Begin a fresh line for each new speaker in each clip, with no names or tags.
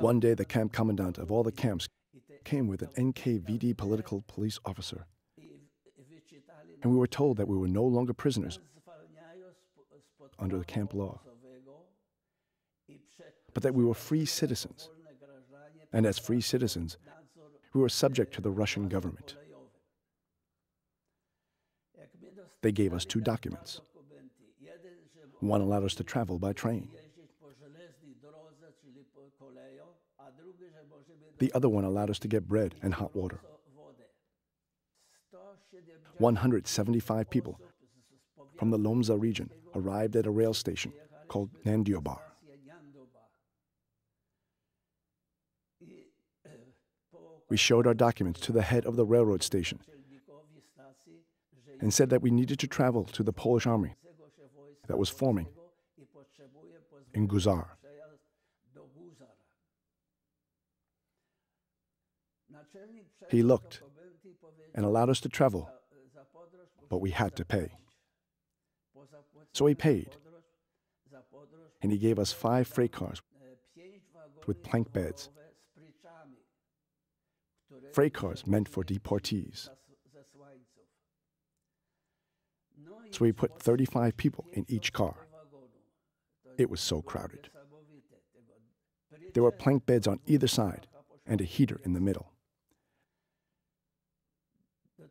One day, the camp commandant of all the camps came with an NKVD political police officer. And we were told that we were no longer prisoners under the camp law, but that we were free citizens. And as free citizens, we were subject to the Russian government. They gave us 2 documents. One allowed us to travel by train. The other one allowed us to get bread and hot water. 175 people from the Lomza region arrived at a rail station called Nandiobar. We showed our documents to the head of the railroad station and said that we needed to travel to the Polish army that was forming in Guzar. He looked and allowed us to travel, but we had to pay. So he paid, and he gave us 5 freight cars with plank beds. Freight cars meant for deportees. So we put 35 people in each car. It was so crowded. There were plank beds on either side and a heater in the middle.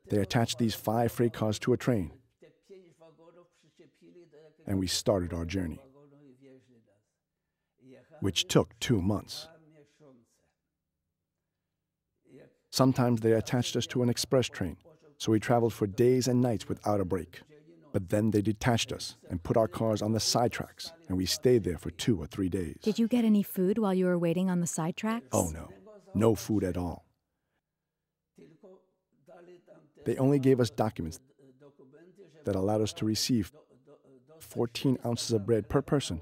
They attached these 5 freight cars to a train, and we started our journey, which took 2 months. Sometimes they attached us to an express train, so we traveled for days and nights without a break. But then they detached us and put our cars on the side tracks, and we stayed there for 2 or 3 days.
Did you get any food while you were waiting on the side tracks?
Oh, no. No food at all. They only gave us documents that allowed us to receive 14 ounces of bread per person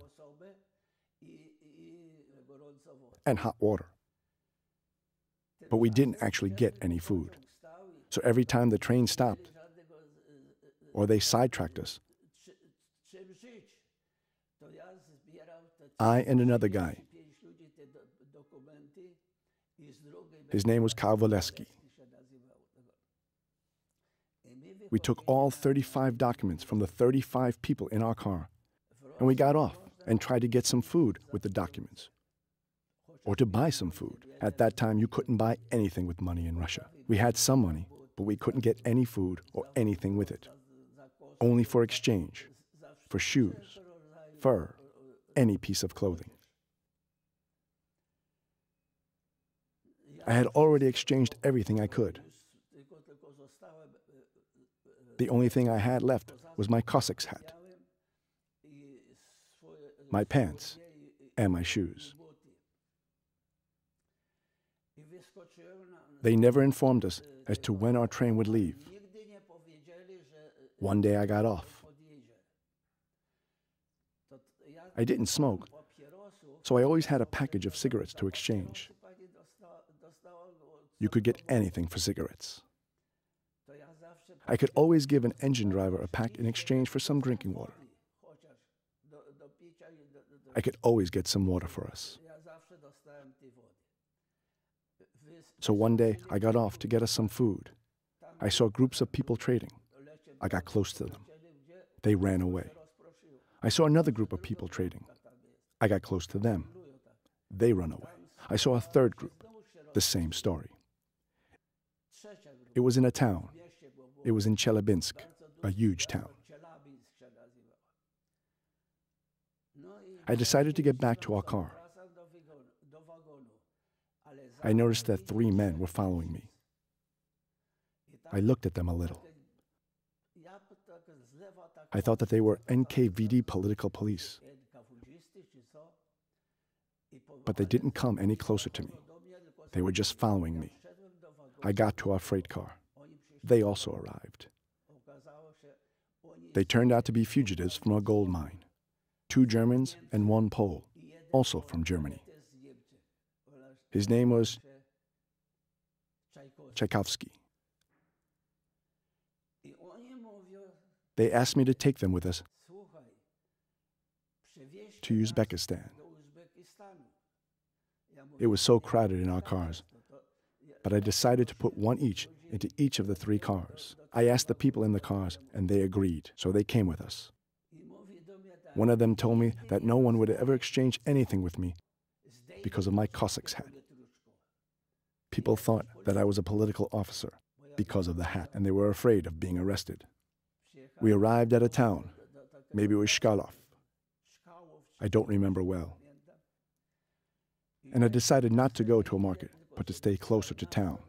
and hot water. But we didn't actually get any food. So every time the train stopped, or they sidetracked us, I and another guy, his name was Kowaleski, we took all 35 documents from the 35 people in our car, and we got off and tried to get some food with the documents, or to buy some food. At that time, you couldn't buy anything with money in Russia. We had some money, but we couldn't get any food or anything with it. Only for exchange, for shoes, fur, any piece of clothing. I had already exchanged everything I could. The only thing I had left was my Cossack's hat, my pants, and my shoes. They never informed us as to when our train would leave. One day I got off. I didn't smoke, so I always had a package of cigarettes to exchange. You could get anything for cigarettes. I could always give an engine driver a pack in exchange for some drinking water. I could always get some water for us. So one day I got off to get us some food. I saw groups of people trading. I got close to them. They ran away. I saw another group of people trading. I got close to them. They ran away. I saw a third group. The same story. It was in a town. It was in Chelyabinsk, a huge town. I decided to get back to our car. I noticed that 3 men were following me. I looked at them a little. I thought that they were NKVD political police. But they didn't come any closer to me. They were just following me. I got to our freight car. They also arrived. They turned out to be fugitives from a gold mine. 2 Germans and 1 Pole, also from Germany. His name was Tchaikovsky. They asked me to take them with us to Uzbekistan. It was so crowded in our cars. But I decided to put one each into each of the 3 cars. I asked the people in the cars, and they agreed, so they came with us. One of them told me that no one would ever exchange anything with me because of my Cossack's hat. People thought that I was a political officer because of the hat, and they were afraid of being arrested. We arrived at a town. Maybe it was Chkalov. I don't remember well. And I decided not to go to a market, but to stay closer to town.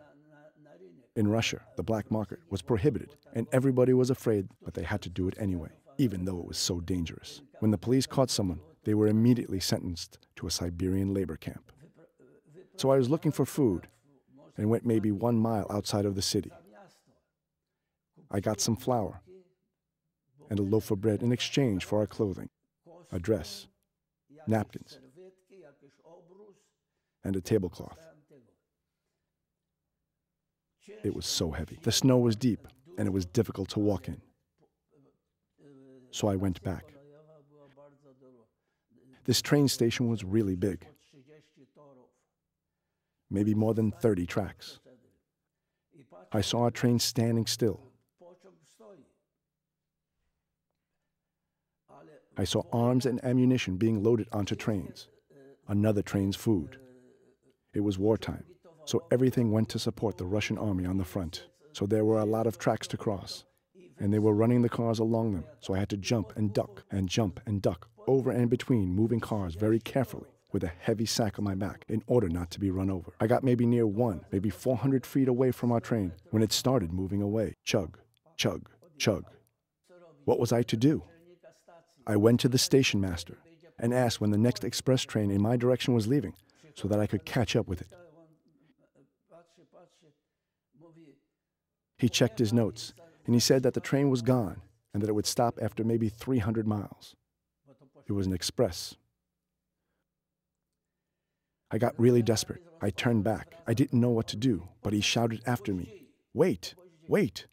In Russia, the black market was prohibited, and everybody was afraid, but they had to do it anyway, even though it was so dangerous. When the police caught someone, they were immediately sentenced to a Siberian labor camp. So I was looking for food and went maybe 1 mile outside of the city. I got some flour and a loaf of bread in exchange for our clothing, a dress, napkins, and a tablecloth. It was so heavy. The snow was deep, and it was difficult to walk in. So I went back. This train station was really big, maybe more than 30 tracks. I saw a train standing still. I saw arms and ammunition being loaded onto trains, another train's food. It was wartime, so everything went to support the Russian army on the front. So there were a lot of tracks to cross, and they were running the cars along them, so I had to jump and duck and jump and duck over and between moving cars very carefully with a heavy sack on my back in order not to be run over. I got maybe near maybe 400 feet away from our train when it started moving away. Chug, chug, chug. What was I to do? I went to the station master and asked when the next express train in my direction was leaving so that I could catch up with it. He checked his notes, and he said that the train was gone and that it would stop after maybe 300 miles. It was an express. I got really desperate. I turned back. I didn't know what to do, but he shouted after me, "Wait, wait.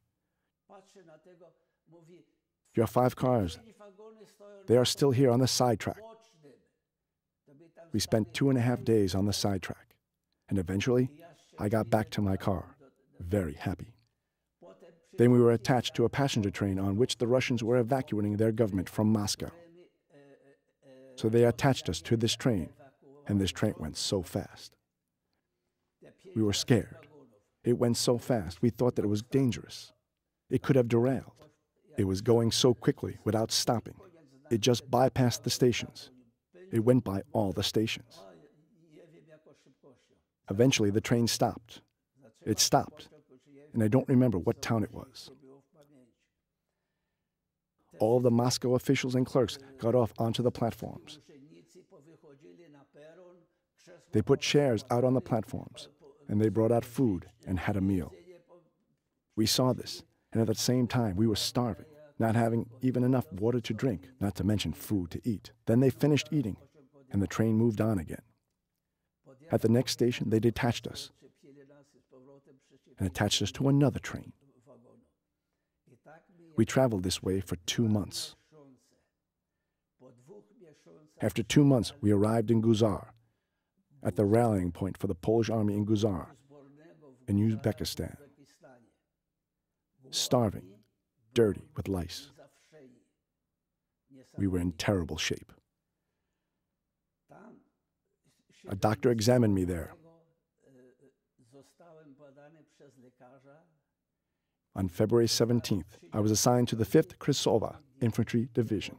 Your 5 cars. They are still here on the sidetrack." We spent 2.5 days on the sidetrack, and eventually I got back to my car, very happy. Then we were attached to a passenger train on which the Russians were evacuating their government from Moscow. So they attached us to this train, and this train went so fast. We were scared. It went so fast, we thought that it was dangerous. It could have derailed. It was going so quickly without stopping. It just bypassed the stations. It went by all the stations. Eventually, the train stopped. It stopped, and I don't remember what town it was. All of the Moscow officials and clerks got off onto the platforms. They put chairs out on the platforms, and they brought out food and had a meal. We saw this, and at the same time, we were starving, not having even enough water to drink, not to mention food to eat. Then they finished eating, and the train moved on again. At the next station, they detached us and attached us to another train. We traveled this way for 2 months. After 2 months, we arrived in Guzar, at the rallying point for the Polish army in Guzar, in Uzbekistan. Starving, dirty with lice. We were in terrible shape. A doctor examined me there. On February 17th, I was assigned to the 5th Krysova Infantry Division.